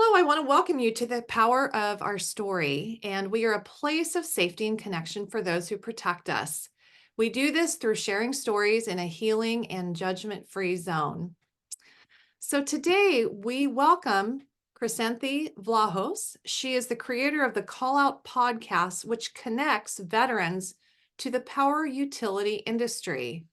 Hello, I want to welcome you to the power of our story, and we are a place of safety and connection for those who protect us. We do this through sharing stories in a healing and judgment-free zone. So today we welcome Krisanthe Vlahos. She is the creator of the CALLOUT Podcast, which connects veterans to the power utility industry.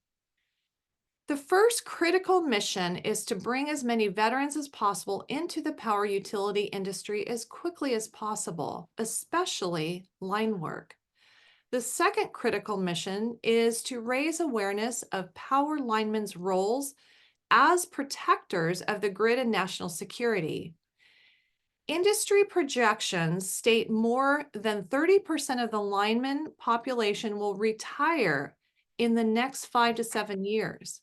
The first critical mission is to bring as many veterans as possible into the power utility industry as quickly as possible, especially line work. The second critical mission is to raise awareness of power linemen's roles as protectors of the grid and national security. Industry projections state more than 30% of the lineman population will retire in the next 5 to 7 years.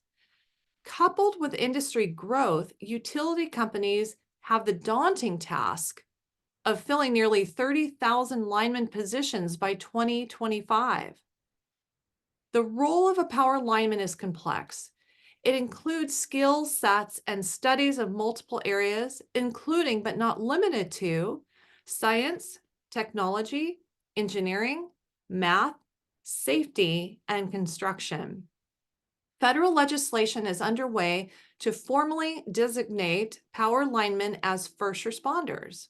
Coupled with industry growth, utility companies have the daunting task of filling nearly 30,000 lineman positions by 2025. The role of a power lineman is complex. It includes skill sets and studies of multiple areas, including but not limited to science, technology, engineering, math, safety, and construction. Federal legislation is underway to formally designate power linemen as first responders.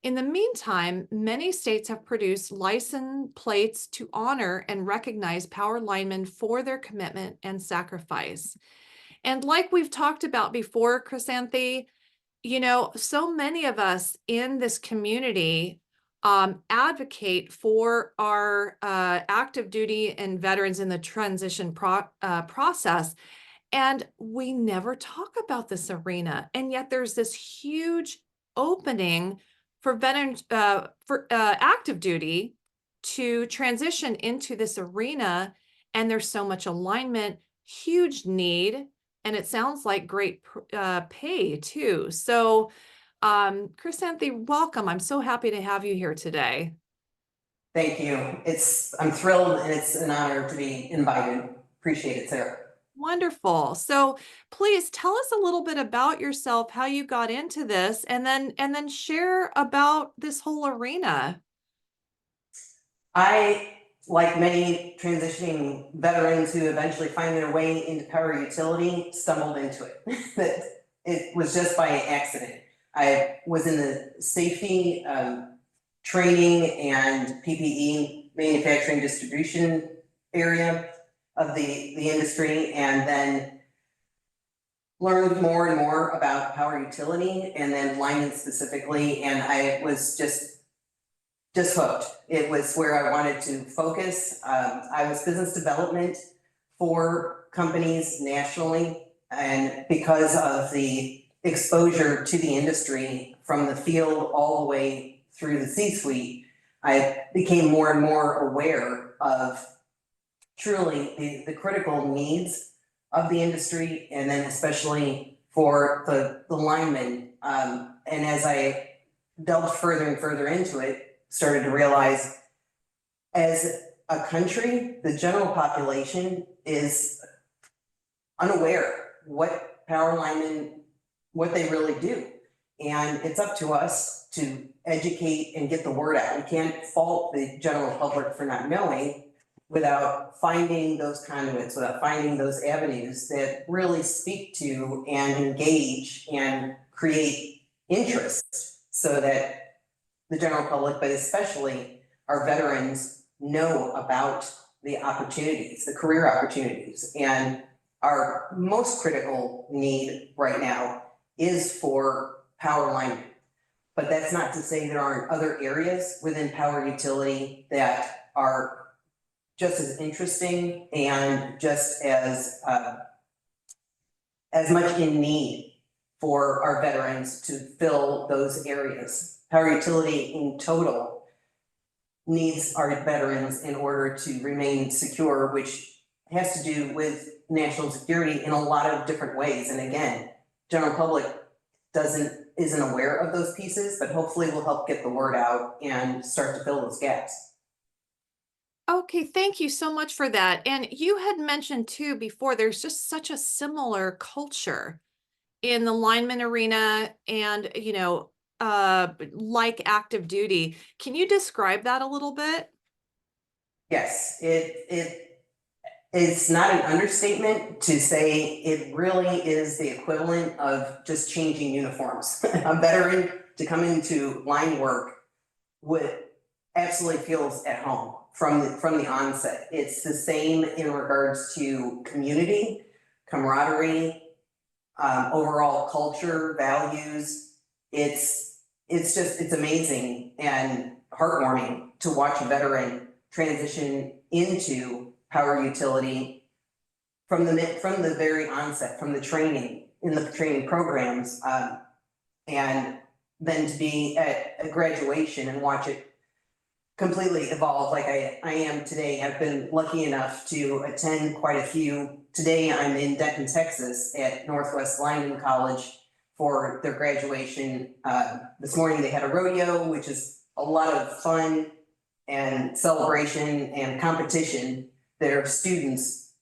In the meantime, many states have produced license plates to honor and recognize power linemen for their commitment and sacrifice. And like we've talked about before, Krisanthe, so many of us in this community advocate for our active duty and veterans in the transition process. And we never talk about this arena. And yet there's this huge opening for veterans, for active duty to transition into this arena. And there's so much alignment, huge need. And it sounds like great pay too. So Krisanthe, welcome. I'm so happy to have you here today. Thank you. I'm thrilled and it's an honor to be invited. Appreciate it, Sarah. Wonderful. So please tell us a little bit about yourself, how you got into this, and then share about this whole arena. I, like many transitioning veterans who eventually find their way into power utility, stumbled into it. It was just by accident. I was in the safety training and PPE manufacturing distribution area of the industry, and then learned more and more about power utility and then linemen specifically, and I was just hooked. It was where I wanted to focus. I was business development for companies nationally, and because of the exposure to the industry from the field all the way through the C-suite, I became more and more aware of truly the critical needs of the industry, and then especially for the linemen. And as I delved further and further into it, started to realize as a country, the general population is unaware what power linemen, what they really do. And it's up to us to educate and get the word out. We can't fault the general public for not knowing without finding those conduits, without finding those avenues that really speak to and engage and create interest so that the general public, but especially our veterans, know about the opportunities, the career opportunities. And our most critical need right now is for power linemen. But that's not to say there aren't other areas within power utility that are just as interesting and just as much in need for our veterans to fill those areas. Power utility in total needs our veterans in order to remain secure, which has to do with national security in a lot of different ways. And again, general public isn't aware of those pieces, but hopefully we'll help get the word out and start to fill those gaps. Okay, thank you so much for that. And you had mentioned too before, there's just such a similar culture in the lineman arena and, like active duty. Can you describe that a little bit? Yes, it's not an understatement to say it really is the equivalent of just changing uniforms. A veteran to come into line work would absolutely feels at home from the onset. It's the same in regards to community, camaraderie, overall culture, values. It's amazing and heartwarming to watch a veteran transition into power utility from the very onset, from the training in the training programs, and then to be at a graduation and watch it completely evolve like I am today. I've been lucky enough to attend quite a few. Today I'm in Denton, Texas at Northwest Lineman College for their graduation. This morning they had a rodeo, which is a lot of fun and celebration and competition. Their students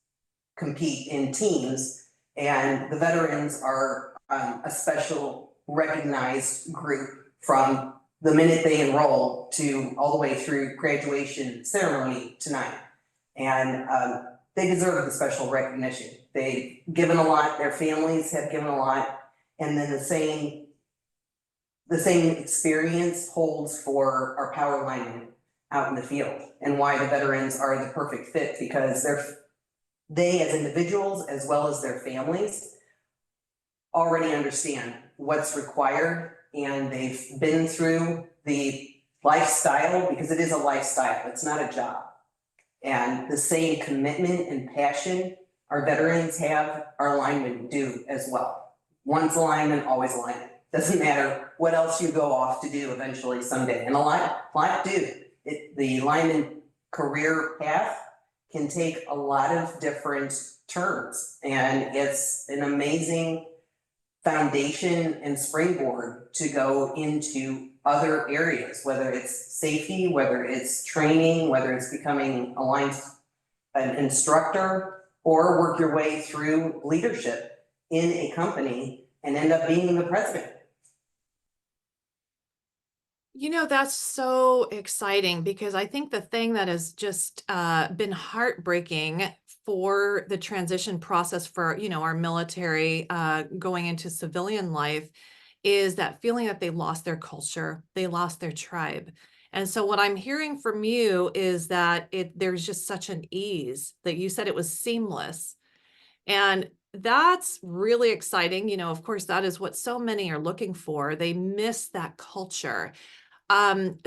compete in teams, and the veterans are a special recognized group from the minute they enroll to all the way through graduation ceremony tonight. And they deserve the special recognition. They've given a lot, their families have given a lot, and then the same experience holds for our power linemen out in the field, and why the veterans are the perfect fit, because they as individuals as well as their families already understand what's required, and they've been through the lifestyle, because it is a lifestyle, it's not a job. And the same commitment and passion our veterans have, our linemen do as well. Once a lineman, always a lineman. Doesn't matter what else you go off to do eventually someday. And a lot do. The lineman career path can take a lot of different turns, and it's an amazing foundation and springboard to go into other areas, whether it's safety, whether it's training, whether it's becoming an instructor, or work your way through leadership in a company and end up being the president. That's so exciting, because I think the thing that has just been heartbreaking for the transition process for, our military going into civilian life is that feeling that they lost their culture, they lost their tribe. And so what I'm hearing from you is that there's just such an ease, that you said it was seamless. And that's really exciting. Of course, that is what so many are looking for. They miss that culture.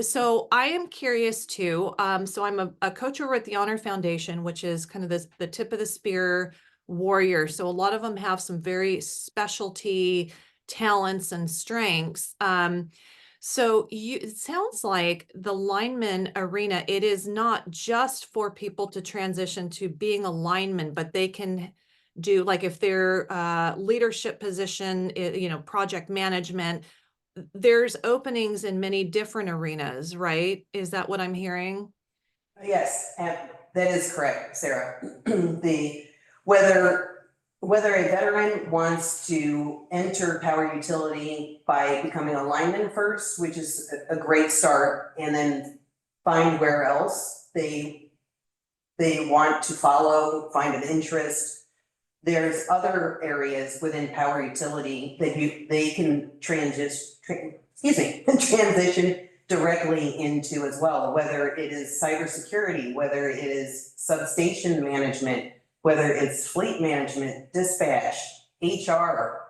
So I am curious too. So I'm a coach over at the Honor Foundation, which is kind of the tip of the spear warrior. So a lot of them have some very specialty talents and strengths. So it sounds like the lineman arena, it is not just for people to transition to being a lineman, but they can do, like, if they're leadership position, project management, there's openings in many different arenas, right? Is that what I'm hearing? Yes, and that is correct, Sarah. Whether a veteran wants to enter power utility by becoming a lineman first, which is a great start, and then find where else they want to find an interest. There's other areas within power utility that they can transition directly into as well, whether it is cybersecurity, whether it is substation management, whether it's fleet management, dispatch, HR.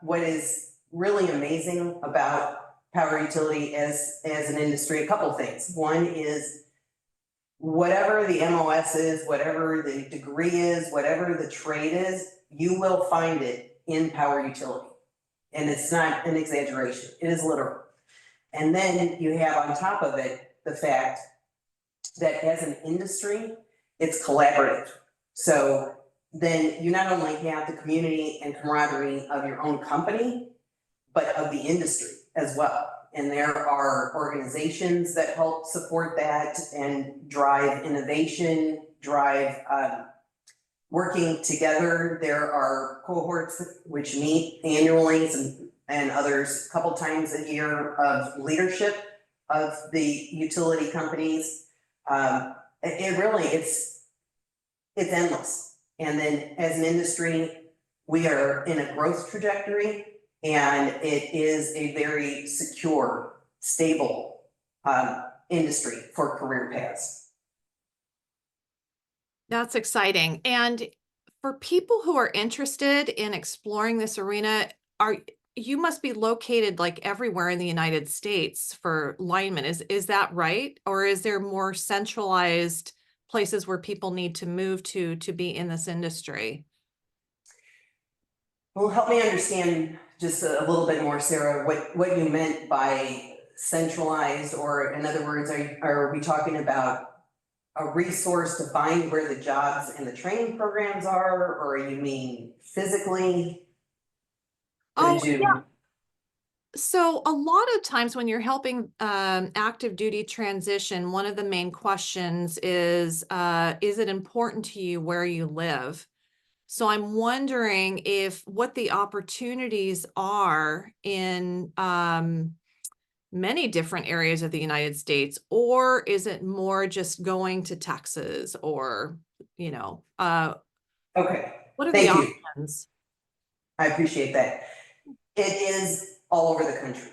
What is really amazing about power utility as an industry, a couple things. One is, whatever the MOS is, whatever the degree is, whatever the trade is, you will find it in power utility. And it's not an exaggeration, it is literal. And then you have on top of it the fact that as an industry, it's collaborative. So then you not only have the community and camaraderie of your own company, but of the industry as well. And there are organizations that help support that and drive innovation, drive working together. There are cohorts which meet annually and others a couple times a year of leadership of the utility companies. It really, it's endless. And then as an industry, we are in a growth trajectory, and it is a very secure, stable industry for career paths. That's exciting. And for people who are interested in exploring this arena, you must be located like everywhere in the United States for linemen. Is that right? Or is there more centralized places where people need to move to be in this industry? Well, help me understand just a little bit more, Sarah, what you meant by centralized, or in other words, are we talking about a resource to find where the jobs and the training programs are, or you mean physically? Yeah. So a lot of times when you're helping active duty transition, one of the main questions is it important to you where you live? So I'm wondering what the opportunities are in many different areas of the United States, or is it more just going to Texas, or, Okay, what are the thank you. options? I appreciate that. It is all over the country.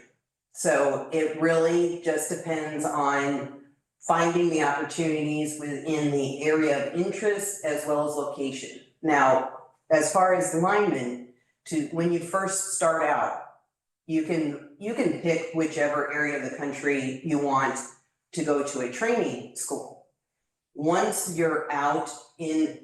So it really just depends on finding the opportunities within the area of interest as well as location. Now, as far as the lineman, when you first start out, you can pick whichever area of the country you want to go to a training school. Once you're out in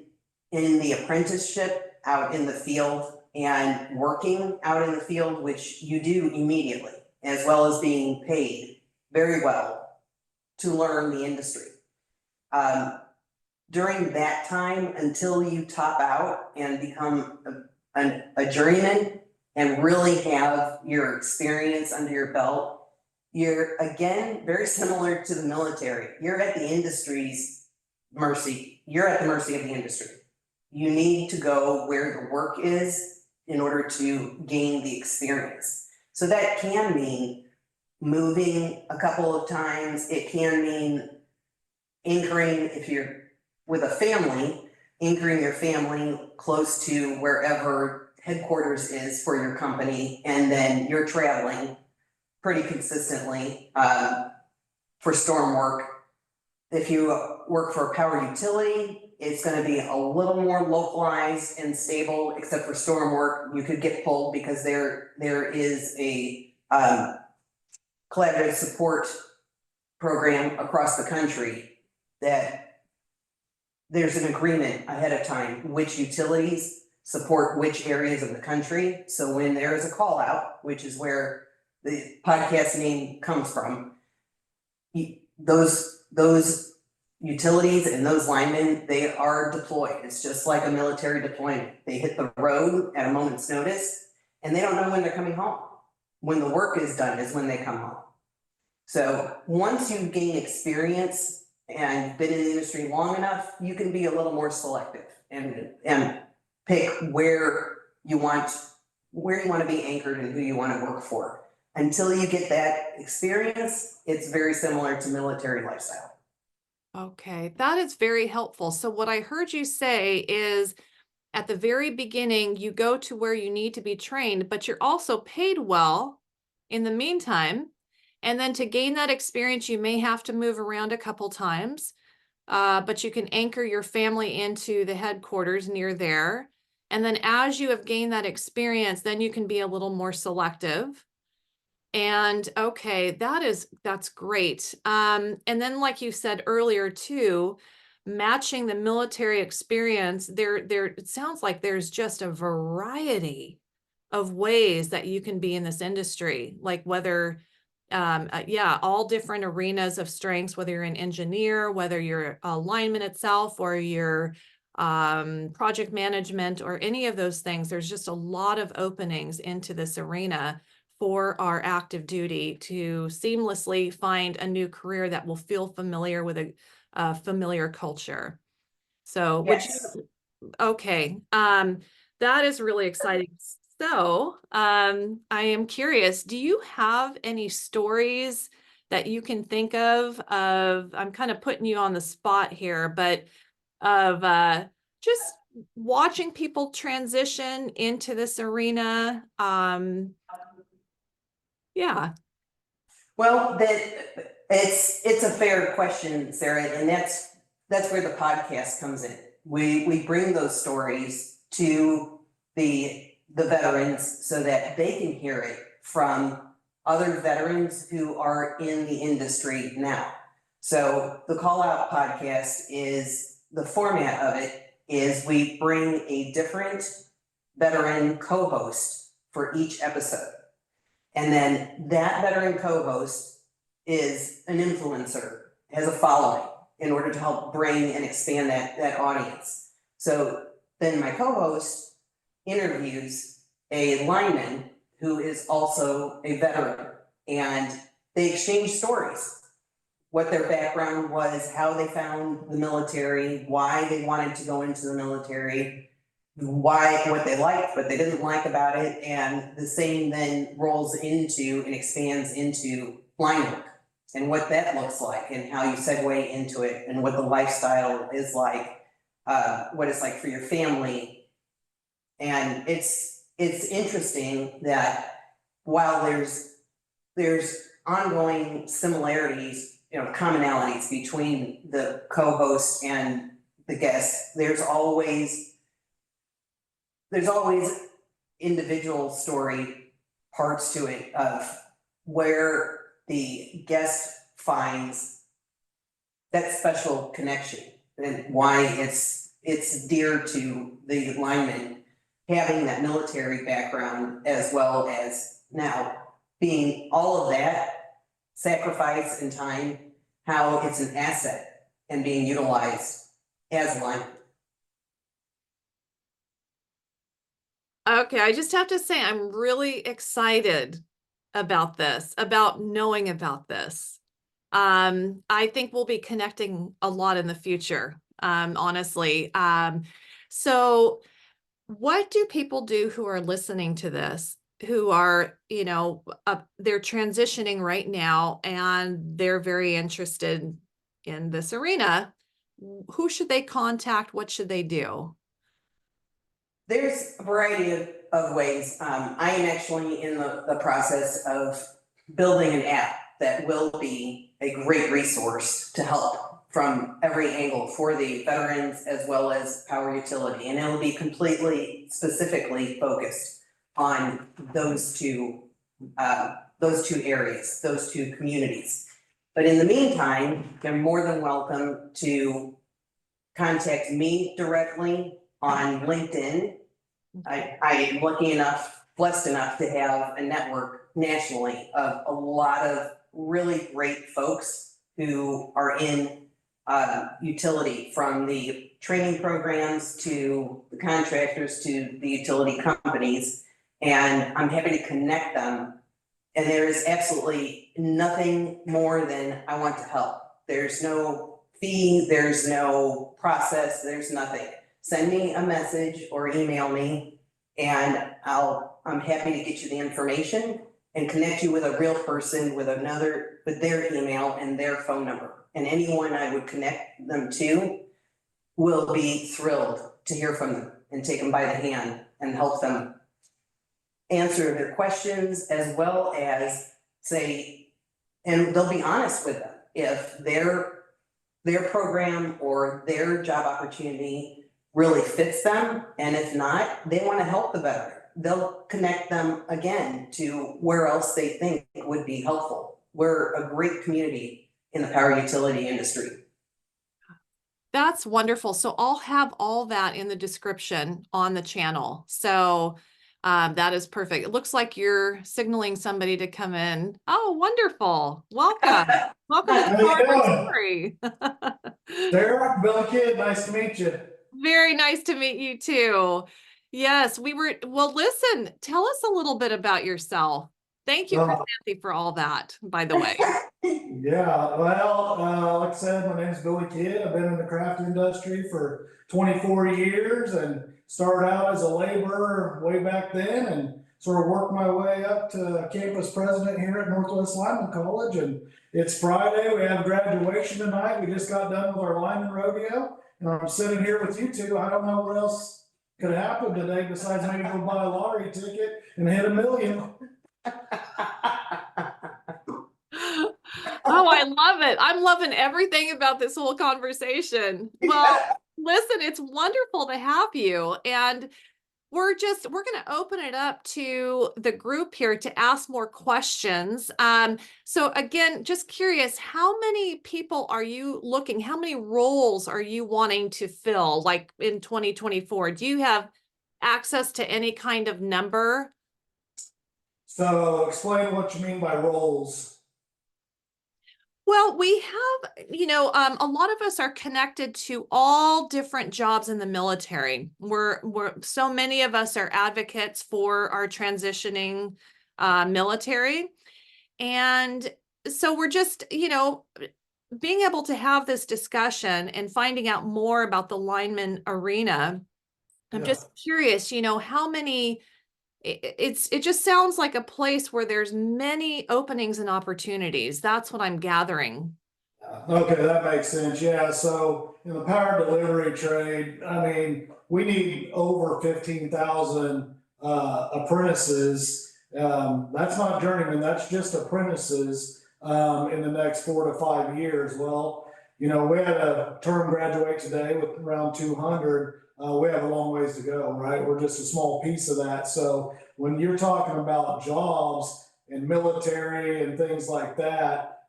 the apprenticeship, out in the field, and working out in the field, which you do immediately, as well as being paid very well to learn the industry. During that time, until you top out and become a journeyman and really have your experience under your belt, you're, again, very similar to the military. You're at the industry's mercy. You're at the mercy of the industry. You need to go where the work is in order to gain the experience. So that can mean moving a couple of times. It can mean anchoring, if you're with a family, anchoring your family close to wherever headquarters is for your company, and then you're traveling pretty consistently for storm work. If you work for a power utility, it's going to be a little more localized and stable, except for storm work. You could get pulled because there is a collaborative support program across the country that there's an agreement ahead of time which utilities support which areas of the country. So when there is a call out, which is where the podcast name comes from, those utilities and those linemen, they are deployed. It's just like a military deployment. They hit the road at a moment's notice, and they don't know when they're coming home. When the work is done is when they come home. So once you gain experience and been in the industry long enough, you can be a little more selective and pick where you want to be anchored and who you want to work for. Until you get that experience, it's very similar to military lifestyle. Okay, that is very helpful. So what I heard you say is at the very beginning, you go to where you need to be trained, but you're also paid well in the meantime. And then to gain that experience, you may have to move around a couple times, but you can anchor your family into the headquarters near there. And then as you have gained that experience, then you can be a little more selective. And okay, that's great. And then like you said earlier too, matching the military experience, it sounds like there's just a variety of ways that you can be in this industry, like whether all different arenas of strengths, whether you're an engineer, whether you're a lineman itself, or you're project management, or any of those things. There's just a lot of openings into this arena for our active duty to seamlessly find a new career that will feel familiar with a familiar culture. So Yes. Okay. That is really exciting. So, I am curious, do you have any stories that you can think of, I'm kind of putting you on the spot here, but of just watching people transition into this arena? Yeah. Well, it's a fair question, Sarah, and that's where the podcast comes in. We bring those stories to the veterans so that they can hear it from other veterans who are in the industry now. So the Call Out Podcast is, the format of it is we bring a different veteran co-host for each episode. And then that veteran co-host is an influencer, has a following in order to help bring and expand that audience. So then my co-host interviews a lineman who is also a veteran, and they exchange stories, what their background was, how they found the military, why they wanted to go into the military, what they liked, what they didn't like about it, and the same then rolls into and expands into line work and what that looks like and how you segue into it and what the lifestyle is like, what it's like for your family. And it's interesting that while there's ongoing similarities, commonalities between the co-host and the guest, there's always individual story parts to it of where the guest finds that special connection and why it's dear to the lineman having that military background, as well as now being all of that sacrifice and time, how it's an asset and being utilized as a lineman. Okay, I just have to say, I'm really excited about this, about knowing about this. I think we'll be connecting a lot in the future, honestly. So what do people do who are listening to this, who are, they're transitioning right now and they're very interested in this arena? Who should they contact? What should they do? There's a variety of ways. I am actually in the process of building an app that will be a great resource to help from every angle for the veterans as well as power utility. And it'll be completely specifically focused on those two areas, those two communities. But in the meantime, you're more than welcome to contact me directly on LinkedIn. I am blessed enough to have a network nationally of a lot of really great folks who are in utility, from the training programs to the contractors to the utility companies. And I'm happy to connect them. And there is absolutely nothing more than I want to help. There's no fee, there's no process, there's nothing. Send me a message or email me, and I'm happy to get you the information and connect you with a real person with their email and their phone number. And anyone I would connect them to will be thrilled to hear from them and take them by the hand and help them answer their questions, as well as say, and they'll be honest with them if their program or their job opportunity really fits them. And if not, they want to help the veteran. They'll connect them again to where else they think would be helpful. We're a great community in the power utility industry. That's wonderful. So I'll have all that in the description on the channel. So that is perfect. It looks like you're signaling somebody to come in. Oh, wonderful. Welcome. Welcome to the Power Story. Sarah, Billy Kid, nice to meet you. Very nice to meet you too. Yes, well, listen, tell us a little bit about yourself. Thank you, Krisanthe, for all that, by the way. Yeah, well, like I said, my name is Billy Kid. I've been in the craft industry for 24 years and started out as a laborer way back then and sort of worked my way up to campus president here at Northwest Lineman College. And it's Friday, we have graduation tonight. We just got done with our lineman rodeo and I'm sitting here with you two. I don't know what else could happen today besides maybe go buy a lottery ticket and hit $1 million. Oh, I love it. I'm loving everything about this whole conversation. Well, listen, it's wonderful to have you. And we're going to open it up to the group here to ask more questions. So again, just curious, how many people are you looking, how many roles are you wanting to fill like in 2024? Do you have access to any kind of number? So explain what you mean by roles. Well, we have, a lot of us are connected to all different jobs in the military. So many of us are advocates for our transitioning military. And so we're just, being able to have this discussion and finding out more about the lineman arena. I'm just curious, how many, it just sounds like a place where there's many openings and opportunities. That's what I'm gathering. Okay, that makes sense. Yeah, so in the power delivery trade, I mean, we need over 15,000 apprentices. That's not journeymen, that's just apprentices in the next 4 to 5 years. Well, we had a term graduate today with around 200. We have a long ways to go, right? We're just a small piece of that. So when you're talking about jobs and military and things like that,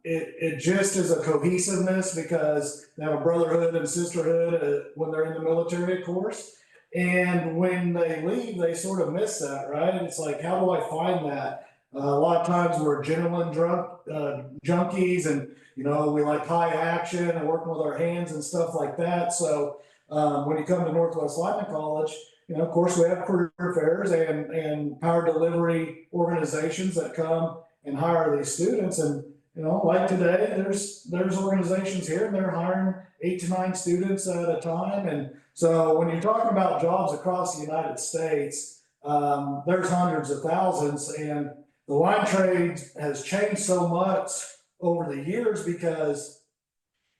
it just is a cohesiveness because they have a brotherhood and sisterhood when they're in the military, of course. And when they leave, they sort of miss that, right? And it's like, how do I find that? A lot of times we're adrenaline junkies and, we like high action and working with our hands and stuff like that. So when you come to Northwest Lineman College, of course we have career fairs and power delivery organizations that come and hire these students. And, like today, there's organizations here and they're hiring 8 to 9 students at a time. And so when you're talking about jobs across the United States, there's hundreds of thousands, and the line trade has changed so much over the years because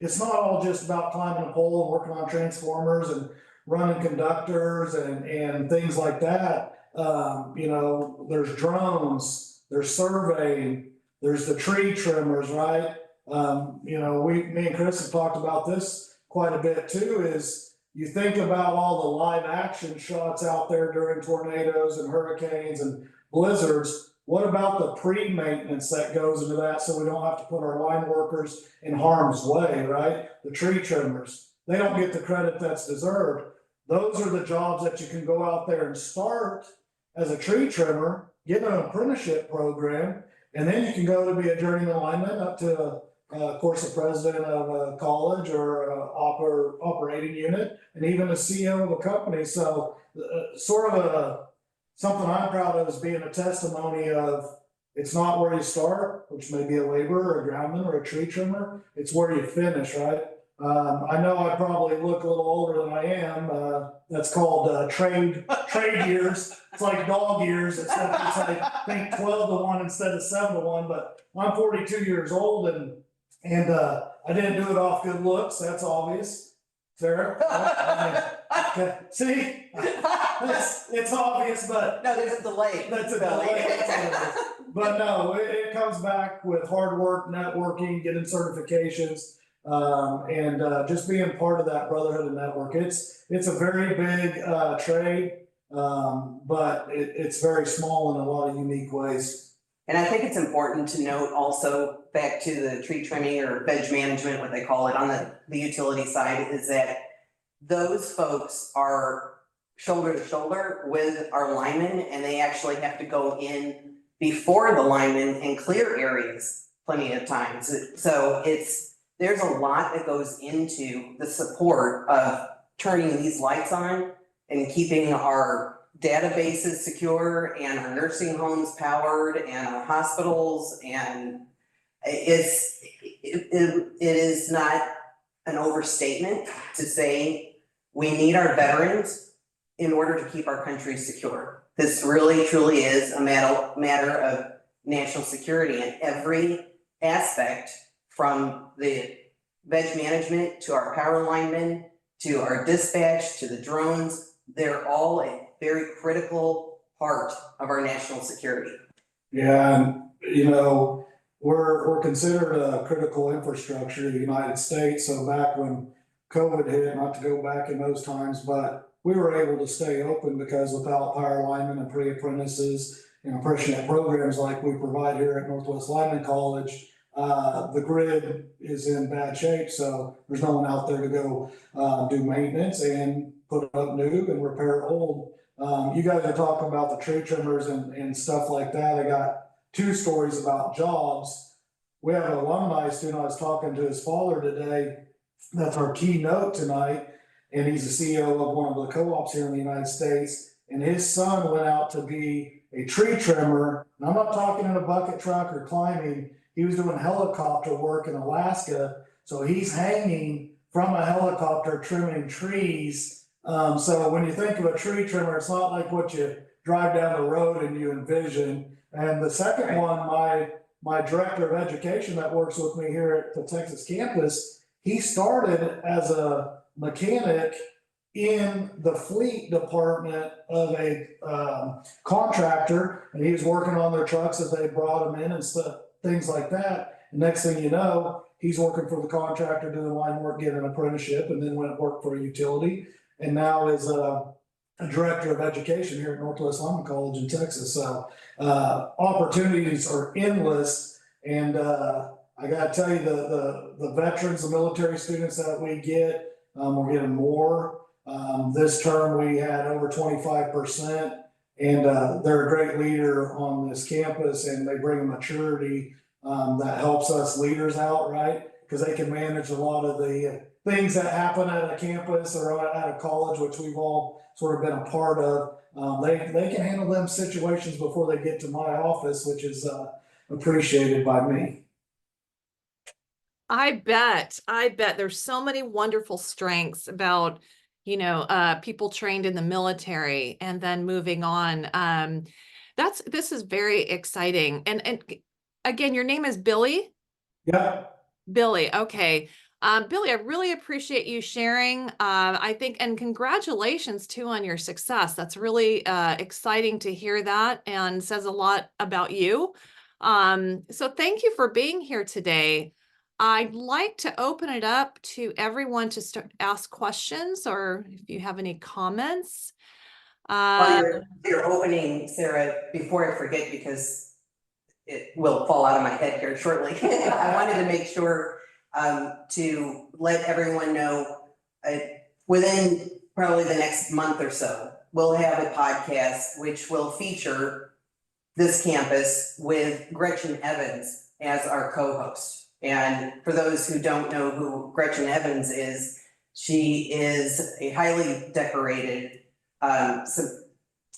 it's not all just about climbing a pole and working on transformers and running conductors and things like that. There's drones, there's surveying, there's the tree trimmers, right? Me and Chris have talked about this quite a bit too, is you think about all the live action shots out there during tornadoes and hurricanes and blizzards. What about the pre-maintenance that goes into that so we don't have to put our line workers in harm's way, right? The tree trimmers, they don't get the credit that's deserved. Those are the jobs that you can go out there and start as a tree trimmer, get an apprenticeship program, and then you can go to be a journeyman lineman up to, of course, a president of a college or operating unit, and even a CEO of a company. So sort of something I'm proud of is being a testimony of it's not where you start, which may be a laborer, or a groundman, or a tree trimmer. It's where you finish, right? I know I probably look a little older than I am. That's called trade years. It's like dog years. It's like I think 12 to 1 instead of 7 to 1. But I'm 42 years old, and I didn't do it off good looks. That's obvious. Sarah, okay. See, it's obvious, but no, there's a delay. That's a delay. But no, it comes back with hard work, networking, getting certifications. And just being part of that brotherhood and network. It's a very big trade, but it's very small in a lot of unique ways. And I think it's important to note also, back to the tree trimming or veg management, what they call it on the utility side, is that those folks are shoulder to shoulder with our linemen, and they actually have to go in before the linemen and clear areas plenty of times. So there's a lot that goes into the support of turning these lights on and keeping our databases secure and our nursing homes powered and our hospitals. And it is not an overstatement to say we need our veterans in order to keep our country secure. This really, truly is a matter of national security in every aspect, from the veg management to our power linemen to our dispatch to the drones. They're all a very critical part of our national security. Yeah, and you know, we're considered a critical infrastructure in the United States. So back when COVID hit, not to go back in those times, but we were able to stay open because without power linemen and pre-apprentices and apprenticeship programs like we provide here at Northwest Lineman College, the grid is in bad shape. So there's no one out there to go do maintenance and put up new and repair old. You guys are talking about the tree trimmers and stuff like that. I got 2 stories about jobs. We have an alumni student. I was talking to his father today. That's our keynote tonight. And he's the CEO of one of the co-ops here in the United States. And his son went out to be a tree trimmer. And I'm not talking in a bucket truck or climbing. He was doing helicopter work in Alaska. So he's hanging from a helicopter trimming trees. So when you think of a tree trimmer, it's not like what you drive down the road and you envision. And the second one, my director of education that works with me here at the Texas campus, he started as a mechanic in the fleet department of a contractor, and he was working on their trucks as they brought them in and stuff, things like that. And next thing you know, he's working for the contractor doing line work, getting an apprenticeship, and then went and worked for a utility, and now is a director of education here at Northwest Lineman College in Texas. So opportunities are endless, and I got to tell you, the veterans, the military students that we get, we're getting more. This term we had over 25%, and they're a great leader on this campus, and they bring a maturity that helps us leaders out, right? Because they can manage a lot of the things that happen at a campus or at a college, which we've all sort of been a part of. They can handle them situations before they get to my office, which is appreciated by me. I bet there's so many wonderful strengths about, people trained in the military and then moving on. This is very exciting. And again, your name is Billy? Yeah. Billy. Okay. Billy, I really appreciate you sharing. I think, and congratulations too on your success. That's really exciting to hear that, and says a lot about you. So thank you for being here today. I'd like to open it up to everyone to ask questions, or if you have any comments. While you're opening, Sarah, before I forget, because it will fall out of my head here shortly, I wanted to make sure to let everyone know within probably the next month or so, we'll have a podcast which will feature this campus with Gretchen Evans as our co-host. And for those who don't know who Gretchen Evans is, she is a highly decorated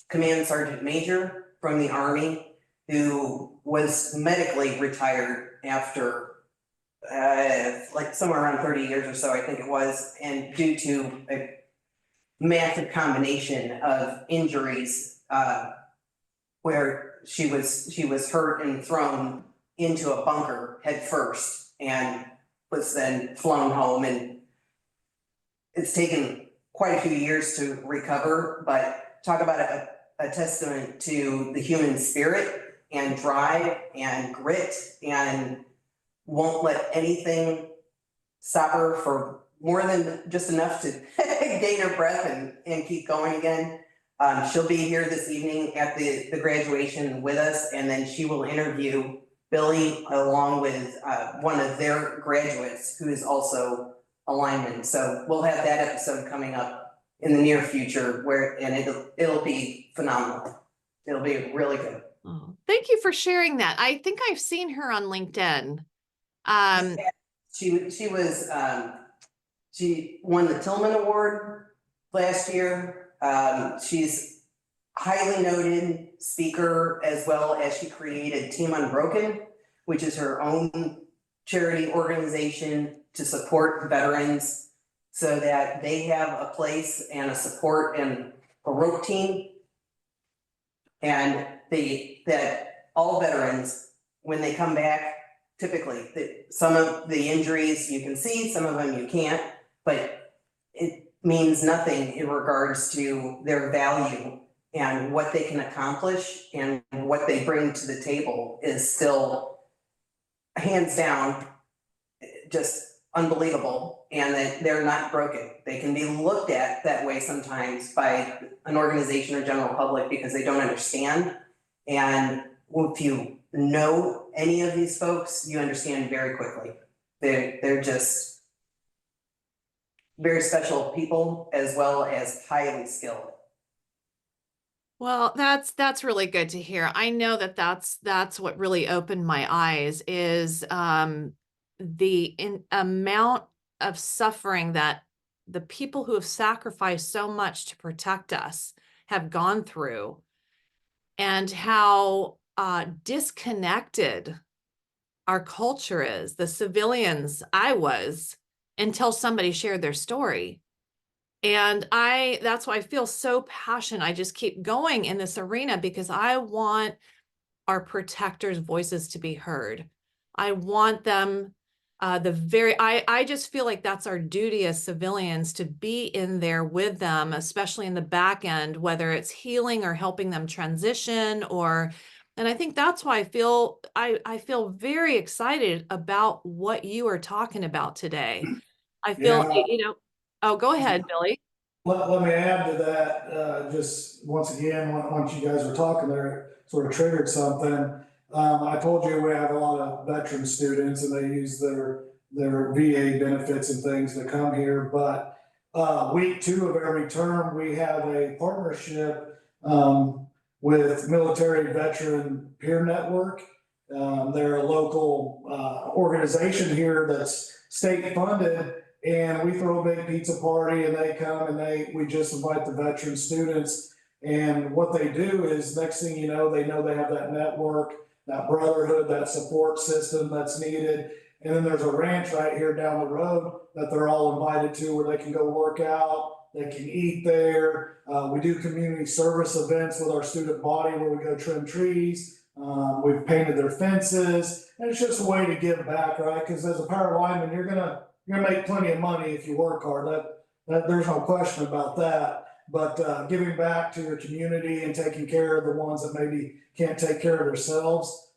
command sergeant major from the Army who was medically retired after like somewhere around 30 years or so, I think it was, and due to a massive combination of injuries where she was hurt and thrown into a bunker head first and was then flown home, and it's taken quite a few years to recover. But talk about a testament to the human spirit and drive and grit, and won't let anything stop her for more than just enough to gain her breath and keep going again. She'll be here this evening at the graduation with us, and then she will interview Billy along with one of their graduates who is also a lineman. So we'll have that episode coming up in the near future, and it'll be phenomenal. It'll be really good. Oh, thank you for sharing that. I think I've seen her on LinkedIn. She won the Tillman Award last year. She's highly noted speaker, as well as she created Team Unbroken, which is her own charity organization to support veterans so that they have a place and a support and a rope team. And that all veterans, when they come back, typically, some of the injuries you can see, some of them you can't, but it means nothing in regards to their value, and what they can accomplish and what they bring to the table is still hands down just unbelievable, and that they're not broken. They can be looked at that way sometimes by an organization or general public because they don't understand. And if you know any of these folks, you understand very quickly. They're just very special people as well as highly skilled. Well, that's really good to hear. I know that's what really opened my eyes is the amount of suffering that the people who have sacrificed so much to protect us have gone through, and how disconnected our culture is. The civilians I was, until somebody shared their story. And that's why I feel so passionate. I just keep going in this arena because I want our protectors' voices to be heard. I want them, I just feel like that's our duty as civilians, to be in there with them, especially in the back end, whether it's healing or helping them transition and I think that's why I feel very excited about what you are talking about today. I feel, oh, go ahead, Billy. Let me add to that, just once again, once you guys were talking there, it sort of triggered something. I told you we have a lot of veteran students and they use their VA benefits and things to come here, but week 2 of every term, we have a partnership with Military Veteran Peer Network. They're a local organization here that's state funded. And we throw a big pizza party and they come and we just invite the veteran students. And what they do is, next thing you know they have that network, that brotherhood, that support system that's needed. And then there's a ranch right here down the road that they're all invited to where they can go work out, they can eat there. We do community service events with our student body where we go trim trees. We've painted their fences, and it's just a way to give back, right? Because as a power lineman, you're gonna make plenty of money if you work hard. That there's no question about that. But giving back to your community and taking care of the ones that maybe can't take care of themselves,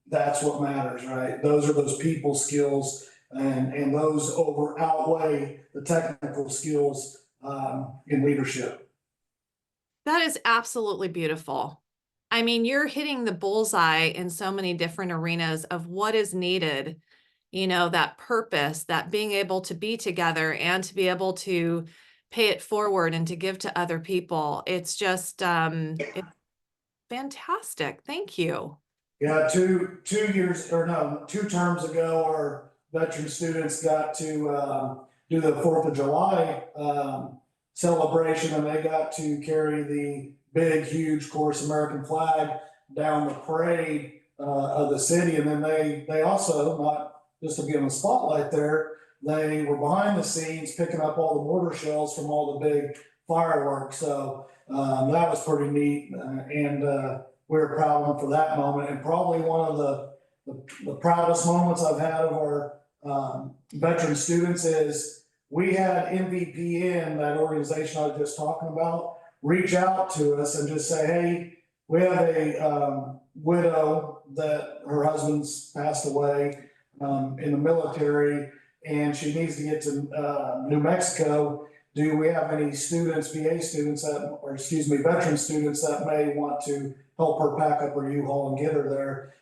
that's what matters, right? Those are those people skills, and those outweigh the technical skills in leadership. That is absolutely beautiful. I mean, you're hitting the bullseye in so many different arenas of what is needed. That purpose, that being able to be together and to be able to pay it forward and to give to other people. It's just, it's fantastic. Thank you. Yeah, 2 terms ago, our veteran students got to do the 4th of July celebration, and they got to carry the big, huge, of course, American flag down the parade of the city. And then they also, not just to be on the spotlight there, they were behind the scenes picking up all the mortar shells from all the big fireworks. So that was pretty neat, and we were proud of them for that moment. And probably one of the proudest moments I've had of our veteran students is we had MVPN, that organization I was just talking about, reach out to us and just say, hey, we have a widow that her husband's passed away in the military, and she needs to get to New Mexico. Do we have any students, VA students veteran students that may want to help her pack up her U-Haul and get her there?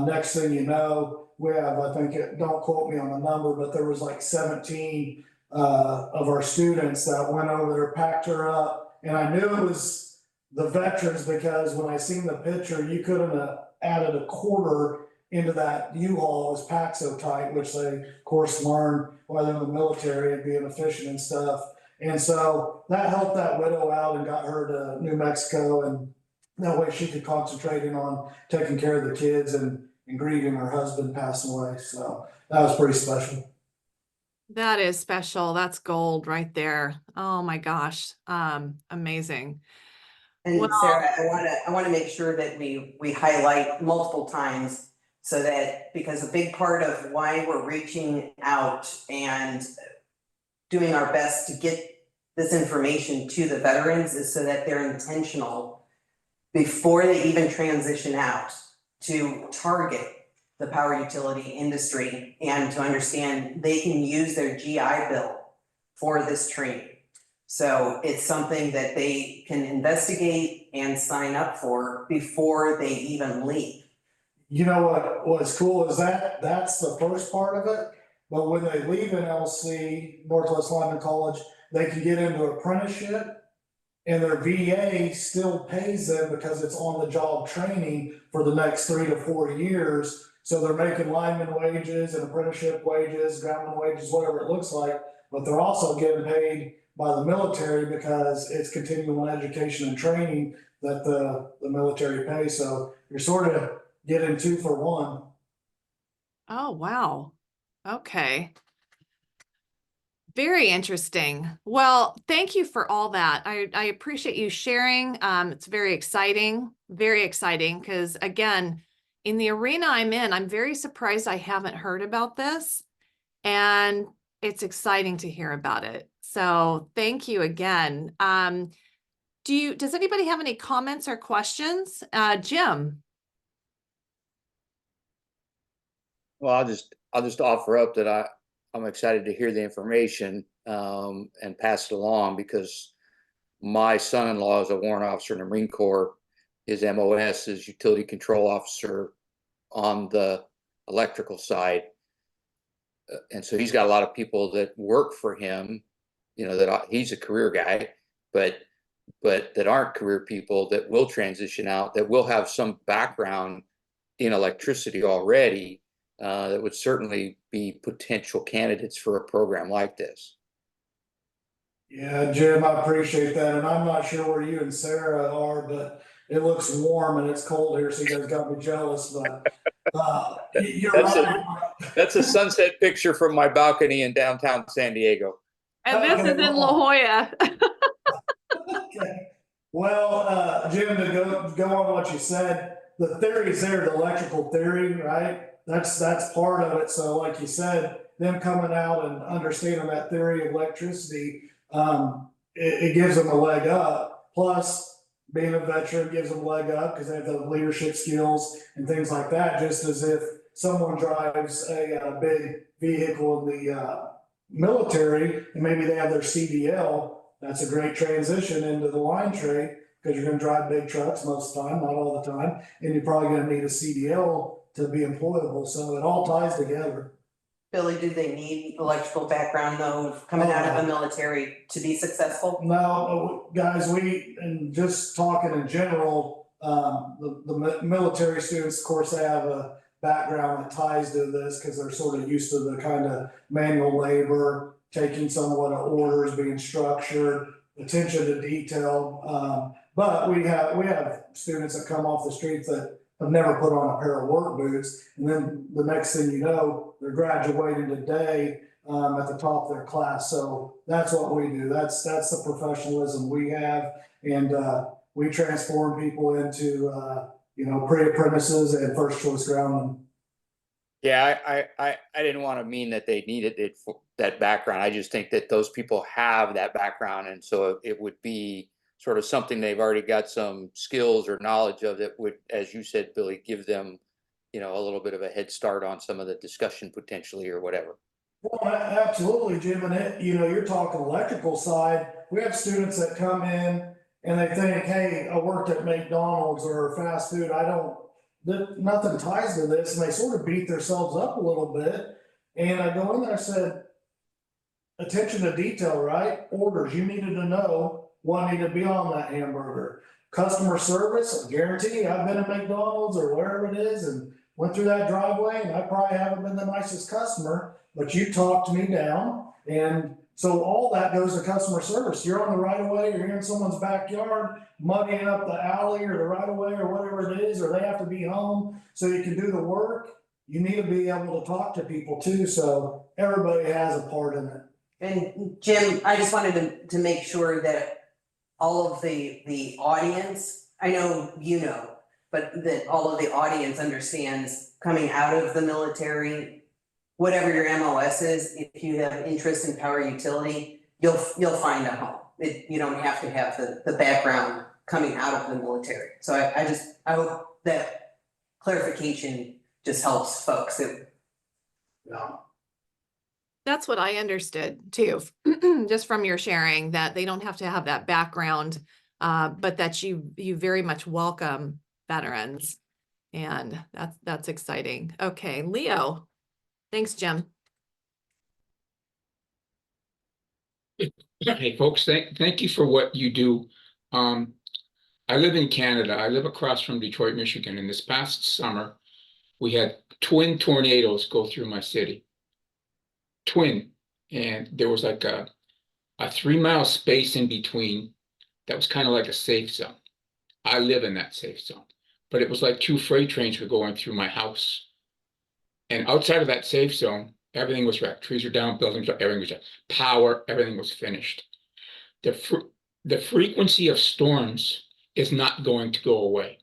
Next thing you know, we have, I think, don't quote me on the number, but there was like 17 of our students that went over there, packed her up. And I knew it was the veterans because when I seen the picture, you couldn't have added a quarter into that U-Haul. It was packed so tight, which they of course learned while they're in the military and being efficient and stuff. And so that helped that widow out and got her to New Mexico, and that way she could concentrate in on taking care of the kids and and grieving her husband passing away. So that was pretty special. That is special. That's gold right there. Oh my gosh. Amazing. And Well, Sarah, I wanna make sure that we highlight multiple times, so that, because a big part of why we're reaching out and doing our best to get this information to the veterans is so that they're intentional before they even transition out to target the power utility industry, and to understand they can use their GI Bill for this training. So it's something that they can investigate and sign up for before they even leave. You know what's cool is that's the first part of it, but when they leave NLC, Northwest Lineman College, they can get into apprenticeship, and their VA still pays them because it's on the job training for the next 3 to 4 years. So they're making lineman wages and apprenticeship wages, groundman wages, whatever it looks like, but they're also getting paid by the military because it's continuing education and training that the military pays. So you're sort of getting 2 for 1. oh, wow. Okay. Very interesting. Well, thank you for all that. I appreciate you sharing. It's very exciting because, again, in the arena I'm in, I'm very surprised I haven't heard about this, and it's exciting to hear about it. So thank you again. Does anybody have any comments or questions? Jim? Well, I'll just offer up that I'm excited to hear the information and pass it along, because my son-in-law is a warrant officer in the Marine Corps. His MOS is utility control officer on the electrical side. And so he's got a lot of people that work for him, you know, that he's a career guy, but that aren't career people that will transition out, that will have some background in electricity already, that would certainly be potential candidates for a program like this. Yeah, Jim, I appreciate that. And I'm not sure where you and Sarah are, but it looks warm and it's cold here, so you guys got me jealous. But you're right. That's a sunset picture from my balcony in downtown San Diego. And this is in La Jolla. Okay. Well, Jim, to go on what you said, the theory's there, the electrical theory, right? That's part of it. So like you said, them coming out and understanding that theory of electricity, it gives them a leg up. Plus, being a veteran gives them a leg up because they have the leadership skills and things like that, just as if someone drives a big vehicle in the military and maybe they have their CDL. That's a great transition into the line trade, because you're going to drive big trucks most of the time, not all the time, and you're probably going to need a CDL to be employable. So it all ties together. Billy, do they need electrical background though, coming out of the military to be successful? No, guys, and just talking in general, the military students, of course, they have a background that ties to this because they're sort of used to the kind of manual labor, taking somewhat of orders, being structured, attention to detail. But we have students that come off the streets that have never put on a pair of work boots, and then the next thing you know, they're graduating today at the top of their class. So that's what we do. That's the professionalism we have, and we transform people into pre-apprentices and first choice groundmen. Yeah, I didn't want to mean that they needed it for that background. I just think that those people have that background, and so it would be sort of something they've already got some skills or knowledge of that would, as you said, Billy, give them, a little bit of a head start on some of the discussion potentially or whatever. Well, absolutely, Jim. And you're talking electrical side. We have students that come in and they think, hey, I worked at McDonald's or fast food. Nothing ties to this. And they sort of beat themselves up a little bit. And I go in there and said, attention to detail, right? Orders, you needed to know what needed to be on that hamburger. Customer service, I guarantee I've been at McDonald's or wherever it is and went through that driveway, and I probably haven't been the nicest customer, but you talked me down. And so all that goes to customer service. You're on the right of way, you're in someone's backyard, muddying up the alley or the right of way or whatever it is, or or they have to be home so you can do the work, you need to be able to talk to people too, so everybody has a part in it. And Jim, I just wanted to make sure that all of the audience, I know you know, but that all of the audience understands coming out of the military, whatever your MOS is, if you have interest in power utility, you'll find a home. You don't have to have the background coming out of the military. So I hope that clarification just helps folks. Yeah. That's what I understood too, just from your sharing, that they don't have to have that background, but that you very much welcome veterans. And that's exciting. Okay, Leo. Thanks, Jim. Hey, folks, thank you for what you do. I live in Canada. I live across from Detroit, Michigan. And this past summer, we had twin tornadoes go through my city. Twin. And there was like a 3-mile space in between that was kind of like a safe zone. I live in that safe zone. But it was like 2 freight trains were going through my house. And outside of that safe zone, everything was wrecked. Trees are down, buildings, everything was down. Power, everything was finished. The frequency of storms is not going to go away.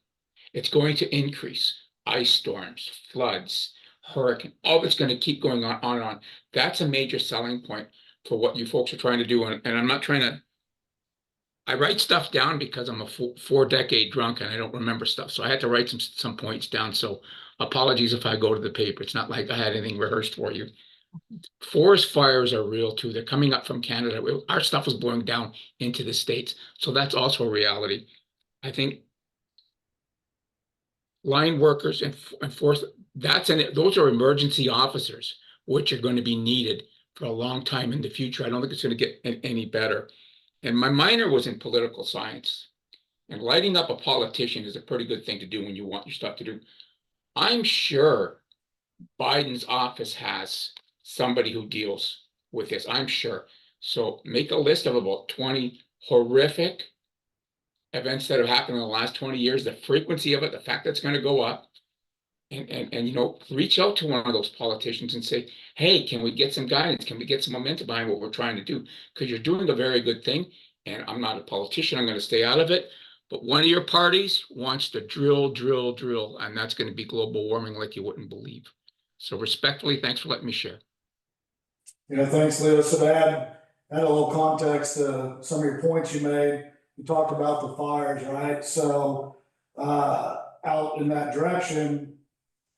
It's going to increase. Ice storms, floods, hurricane, all that's going to keep going on and on. That's a major selling point for what you folks are trying to do. And I'm not trying to, I write stuff down because I'm a 4-decade drunk and I don't remember stuff. So I had to write some points down. So apologies if I go to the paper. It's not like I had anything rehearsed for you. Forest fires are real too. They're coming up from Canada. Our stuff is blowing down into the States. So that's also a reality. I think line workers and force, those are emergency officers, which are going to be needed for a long time in the future. I don't think it's going to get any better. And my minor was in political science. And lighting up a politician is a pretty good thing to do when you want your stuff to do. I'm sure Biden's office has somebody who deals with this, I'm sure. So make a list of about 20 horrific events that have happened in the last 20 years, the frequency of it, the fact that it's going to go up, and reach out to one of those politicians and say, hey, can we get some guidance? Can we get some momentum behind what we're trying to do? Because you're doing a very good thing. And I'm not a politician, I'm going to stay out of it. But one of your parties wants to drill, and that's going to be global warming like you wouldn't believe. So respectfully, thanks for letting me share. Yeah, thanks, Leo. So to add a little context to some of your points you made, you talked about the fires, right? So out in that direction,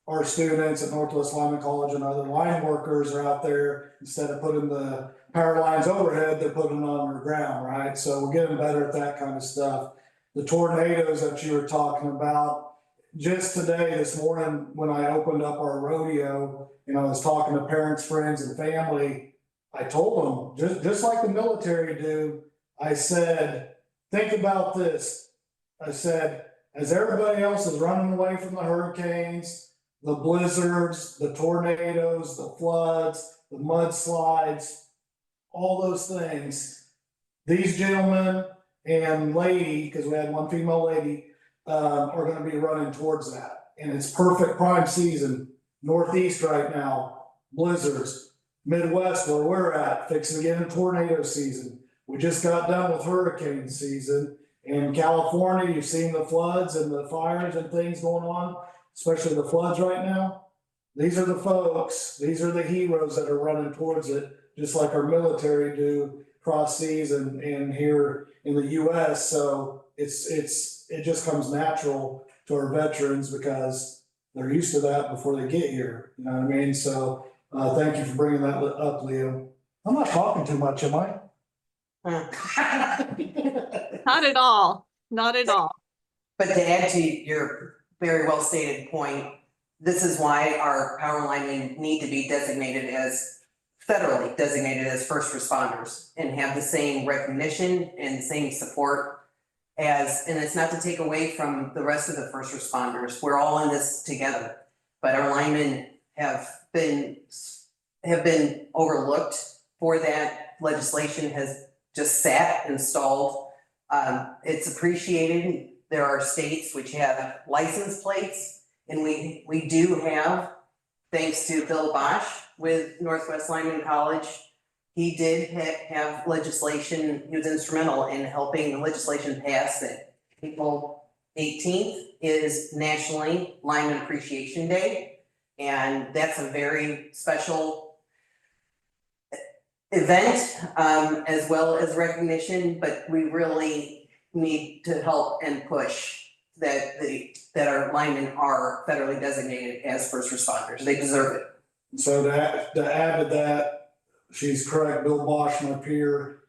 our students at Northwest Lineman College and other line workers are out there, instead of putting the power lines overhead, they're putting them underground, right? So we're getting better at that kind of stuff. The tornadoes that you were talking about, just today, this morning, when I opened up our rodeo, and I was talking to parents, friends, and family, I told them, just like the military do, I said, think about this. I said, as everybody else is running away from the hurricanes, the blizzards, the tornadoes, the floods, the mudslides, all those things, these gentlemen and lady, because we had one female lady, are going to be running towards that. And it's perfect prime season. Northeast right now, blizzards. Midwest, where we're at, fixing to get in tornado season. We just got done with hurricane season. In California, you've seen the floods and the fires and things going on, especially the floods right now. These are the folks, these are the heroes that are running towards it, just like our military do cross seas and here in the US. So it just comes natural to our veterans because they're used to that before they get here. You know what I mean? So thank you for bringing that up, Leo. I'm not talking too much, am I? Not at all. Not at all. But to add to your very well stated point, this is why our power linemen need to be federally designated as first responders and have the same recognition and the same support and it's not to take away from the rest of the first responders. We're all in this together, but our linemen have been overlooked for that. Legislation has just sat and stalled. It's appreciated there are states which have license plates, and we do have, thanks to Bill Bosch with Northwest Lineman College, he did have legislation, he was instrumental in helping the legislation pass that April 18th is Nationally Lineman Appreciation Day. And that's a very special event, as well as recognition, but we really need to help and push that our linemen are federally designated as first responders. They deserve it. So to add to that, she's correct. Bill Bosch, my peer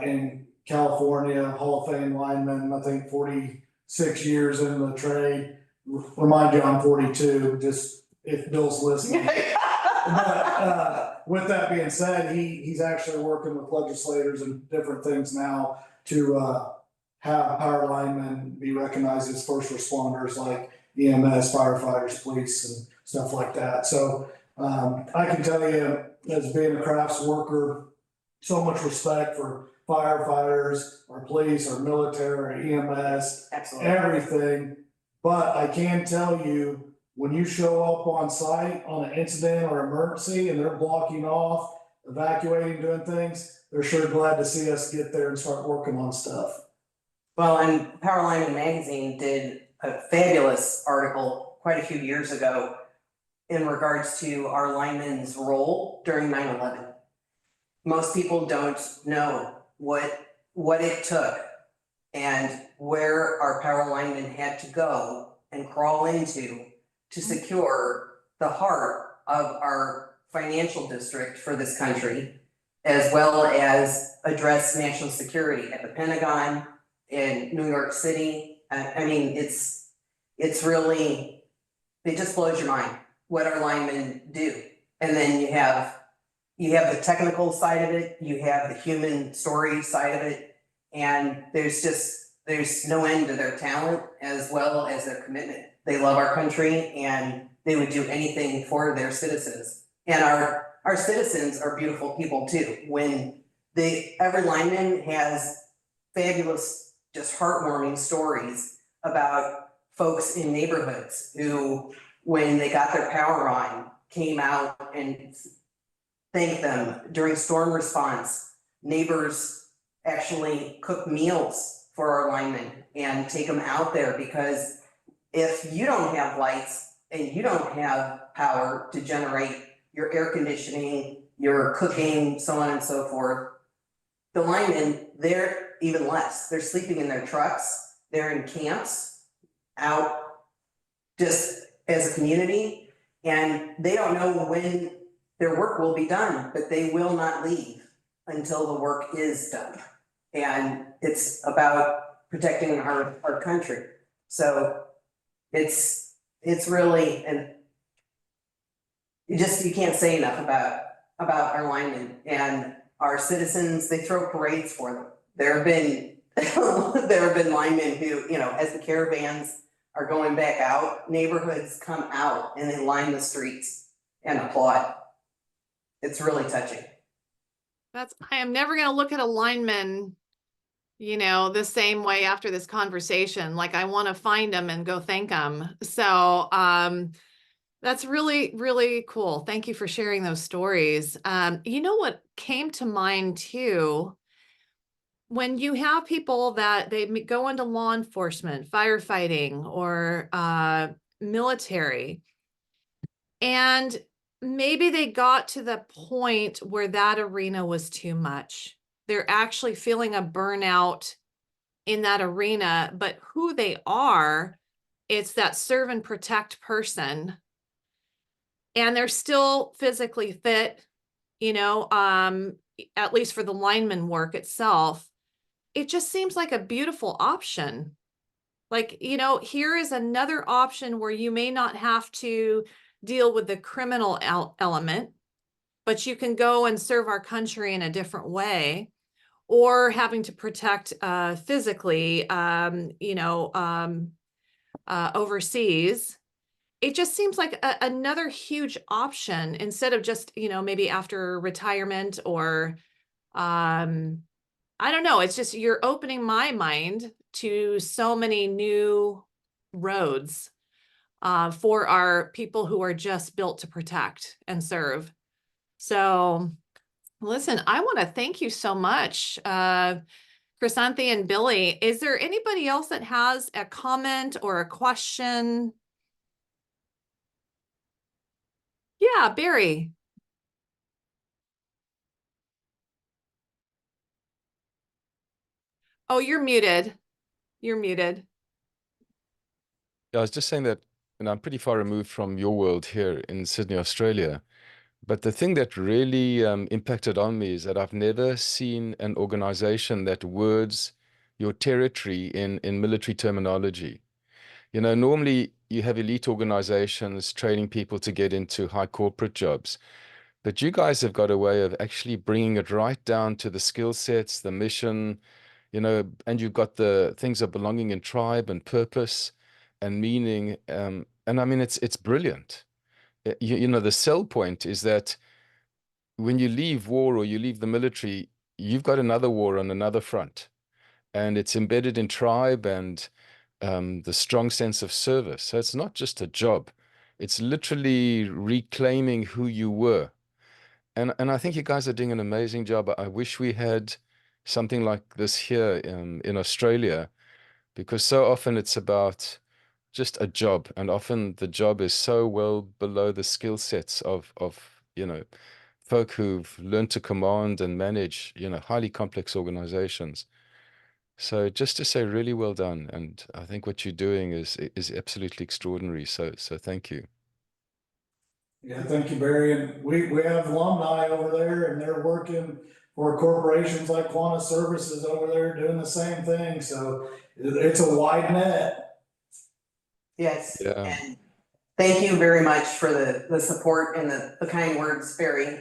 in California, Hall of Fame lineman, I think 46 years in the trade. Remind you, I'm 42, just if Bill's listening. But with that being said, he's actually working with legislators and different things now to have power linemen be recognized as first responders, like EMS, firefighters, police, and stuff like that. So I can tell you, as being a crafts worker, so much respect for firefighters, our police, our military, our EMS, Absolutely. everything. But I can tell you, when you show up on site on an incident or emergency and they're blocking off, evacuating, doing things, they're sure glad to see us get there and start working on stuff. Well, and Power Lineman magazine did a fabulous article quite a few years ago in regards to our linemen's role during 9/11. Most people don't know what it took and where our power linemen had to go and crawl into to secure the heart of our financial district for this country, as well as address national security at the Pentagon, in New York City. I mean, it's really, it just blows your mind what our linemen do. And then you have the technical side of it, you have the human story side of it, and there's no end to their talent as well as their commitment. They love our country and they would do anything for their citizens. And our citizens are beautiful people too. When every lineman has fabulous, just heartwarming stories about folks in neighborhoods who, when they got their power on, came out and thanked them during storm response. Neighbors actually cook meals for our linemen and take them out there, because if you don't have lights and you don't have power to generate your air conditioning, your cooking, so on and so forth, the linemen, they're even less. They're sleeping in their trucks, they're in camps, out just as a community, and they don't know when their work will be done, but they will not leave until the work is done. And it's about protecting our country. So it's really, and you can't say enough about our linemen and our citizens. They throw parades for them. There have been linemen who, as the caravans are going back out, neighborhoods come out and they line the streets and applaud. It's really touching. I am never going to look at a lineman, the same way after this conversation. Like, I want to find them and go thank them. So, that's really, really cool. Thank you for sharing those stories. What came to mind too, when you have people that they go into law enforcement, firefighting, or military, and maybe they got to the point where that arena was too much. They're actually feeling a burnout in that arena, but who they are, it's that serve and protect person. And they're still physically fit, at least for the lineman work itself. It just seems like a beautiful option. Like, here is another option where you may not have to deal with the criminal element, but you can go and serve our country in a different way, or having to protect physically, overseas. It just seems like another huge option, instead of just, maybe after retirement, or I don't know. It's just, you're opening my mind to so many new roads for our people who are just built to protect and serve. So listen, I want to thank you so much, Krisanthe and Billy. Is there anybody else that has a comment or a question? Yeah, Barry. Oh, you're muted. You're muted. Yeah, I was just saying that, I'm pretty far removed from your world here in Sydney, Australia. But the thing that really impacted on me is that I've never seen an organization that words your territory in military terminology. Normally you have elite organizations training people to get into high corporate jobs. But you guys have got a way of actually bringing it right down to the skill sets, the mission, and you've got the things of belonging in tribe and purpose and meaning. And I mean, it's brilliant. The sell point is that when you leave war or you leave the military, you've got another war on another front, and it's embedded in tribe and the strong sense of service. So it's not just a job. It's literally reclaiming who you were. And I think you guys are doing an amazing job. I wish we had something like this here in Australia, because so often it's about just a job, and often the job is so well below the skill sets of folk who've learned to command and manage highly complex organizations. So just to say, really well done, and I think what you're doing is absolutely extraordinary. So thank you. Yeah, thank you, Barry. And we have alumni over there, and they're working for corporations like Quanta Services over there doing the same thing. So it's a wide net. Yes. Yeah. And thank you very much for the support and the kind words, Barry.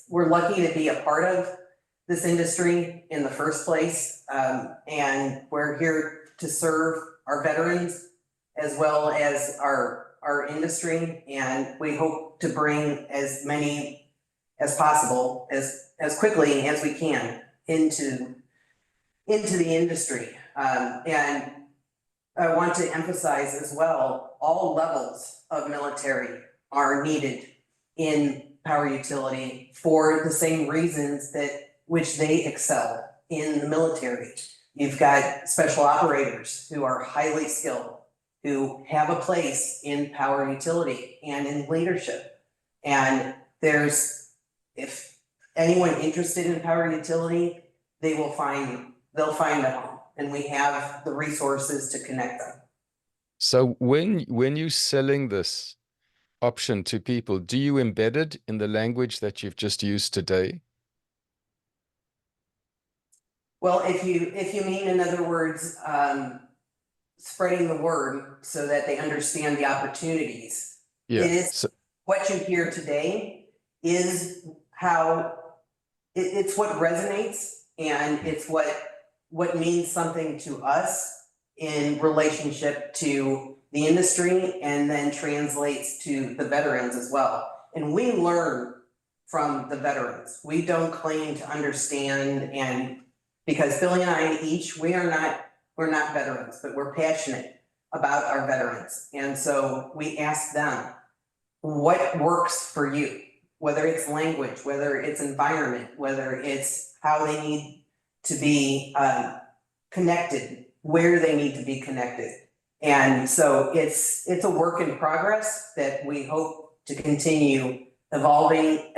We're lucky to be a part of this industry in the first place. And we're here to serve our veterans as well as our industry. And we hope to bring as many as possible, as quickly as we can into the industry. And I want to emphasize as well, all levels of military are needed in power utility for the same reasons which they excel in the military. You've got special operators who are highly skilled, who have a place in power utility and in leadership. And if anyone interested in power utility, they'll find a home, and we have the resources to connect them. So when you're selling this option to people, do you embed it in the language that you've just used today? Well, if you mean, in other words, spreading the word so that they understand the opportunities. Yeah. It is what you hear today is how it's what resonates, and it's what means something to us in relationship to the industry, and then translates to the veterans as well. And we learn from the veterans. We don't claim to understand, and because Billy and I we're not veterans, but we're passionate about our veterans. And so we ask them, what works for you? Whether it's language, whether it's environment, whether it's how they need to be connected, where they need to be connected. And so it's a work in progress that we hope to continue evolving,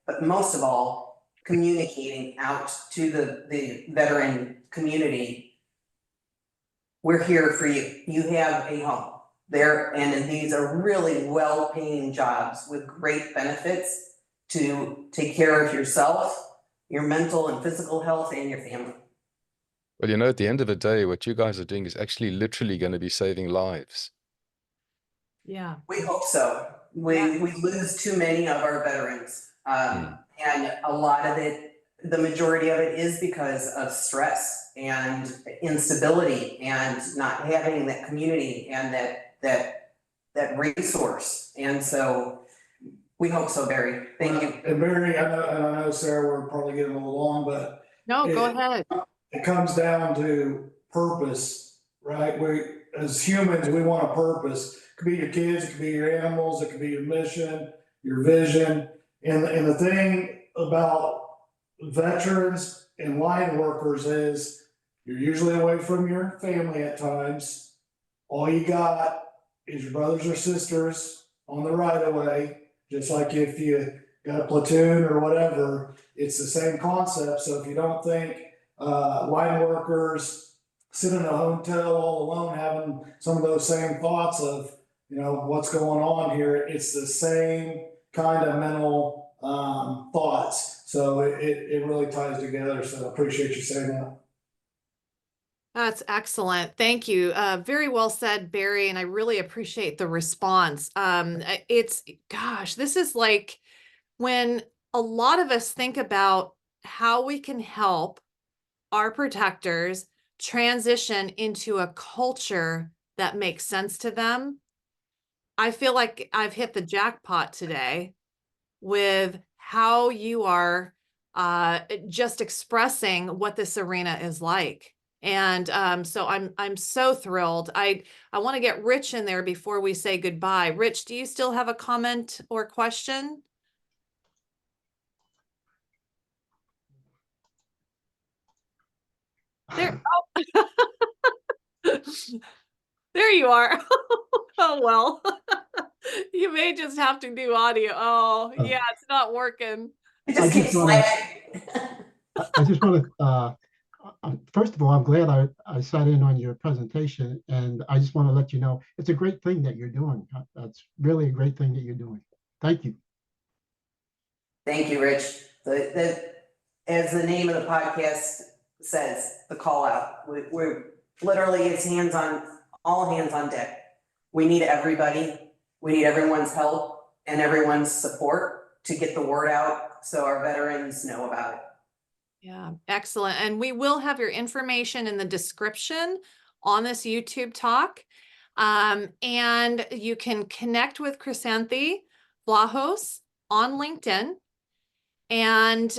but most of all, communicating out to the veteran community. We're here for you. You have a home there, and these are really well-paying jobs with great benefits to take care of yourself, your mental and physical health, and your family. Well, at the end of the day, what you guys are doing is actually literally going to be saving lives. Yeah. We hope so. We lose too many of our veterans. And a lot of it, the majority of it, is because of stress and instability and not having that community and that resource. And so we hope so, Barry. Thank you. And Barry, I know, Sarah, we're probably getting a little long, but No, go ahead. it comes down to purpose, right? As humans, we want a purpose. It could be your kids, it could be your animals, it could be your mission, your vision. And the thing about veterans and line workers is you're usually away from your family at times. All you got is your brothers or sisters on the right of way, just like if you got a platoon or whatever, it's the same concept. So if you don't think line workers sit in a hotel all alone having some of those same thoughts of, what's going on here, it's the same kind of mental thoughts. So it really ties together. So I appreciate you saying that. That's excellent. Thank you. Very well said, Barry. And I really appreciate the response. This is like when a lot of us think about how we can help our protectors transition into a culture that makes sense to them. I feel like I've hit the jackpot today with how you are just expressing what this arena is like. And so I'm so thrilled. I want to get Rich in there before we say goodbye. Rich, do you still have a comment or question? There, there you are. Oh, well, you may just have to do audio. Oh, yeah, it's not working. It just keeps sliding. I just want to, first of all, I'm glad I sat in on your presentation, and I just want to let you know it's a great thing that you're doing. That's really a great thing that you're doing. Thank you. Thank you, Rich. As the name of the podcast says, the call out, we're literally, it's all hands on deck. We need everybody. We need everyone's help and everyone's support to get the word out so our veterans know about it. Yeah, excellent. And we will have your information in the description on this YouTube talk. And you can connect with Krisanthe Vlahos on LinkedIn. And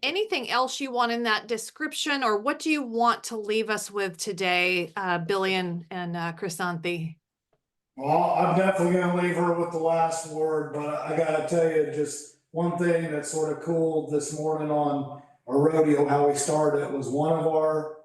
anything else you want in that description, or what do you want to leave us with today, Billy and Krisanthe? Well, I'm definitely going to leave her with the last word, but I got to tell you just one thing that's sort of cool this morning on our rodeo, how we started, was one of our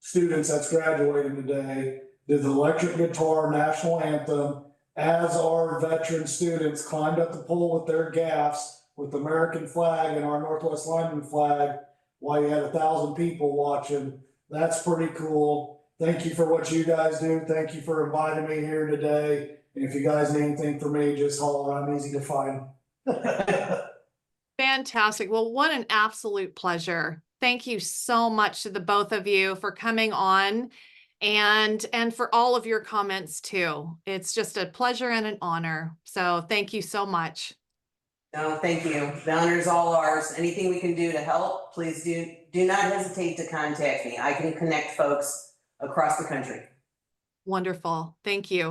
students that's graduating today did the electric guitar national anthem as our veteran students climbed up the pole with their gaffs with the American flag and our Northwest Lineman flag while you had 1,000 people watching. That's pretty cool. Thank you for what you guys do. Thank you for inviting me here today. And if you guys need anything from me, just holler. I'm easy to find. Fantastic. Well, what an absolute pleasure. Thank you so much to the both of you for coming on and for all of your comments too. It's just a pleasure and an honor. So thank you so much. No, thank you. The honor is all ours. Anything we can do to help, please do not hesitate to contact me. I can connect folks across the country. Wonderful. Thank you.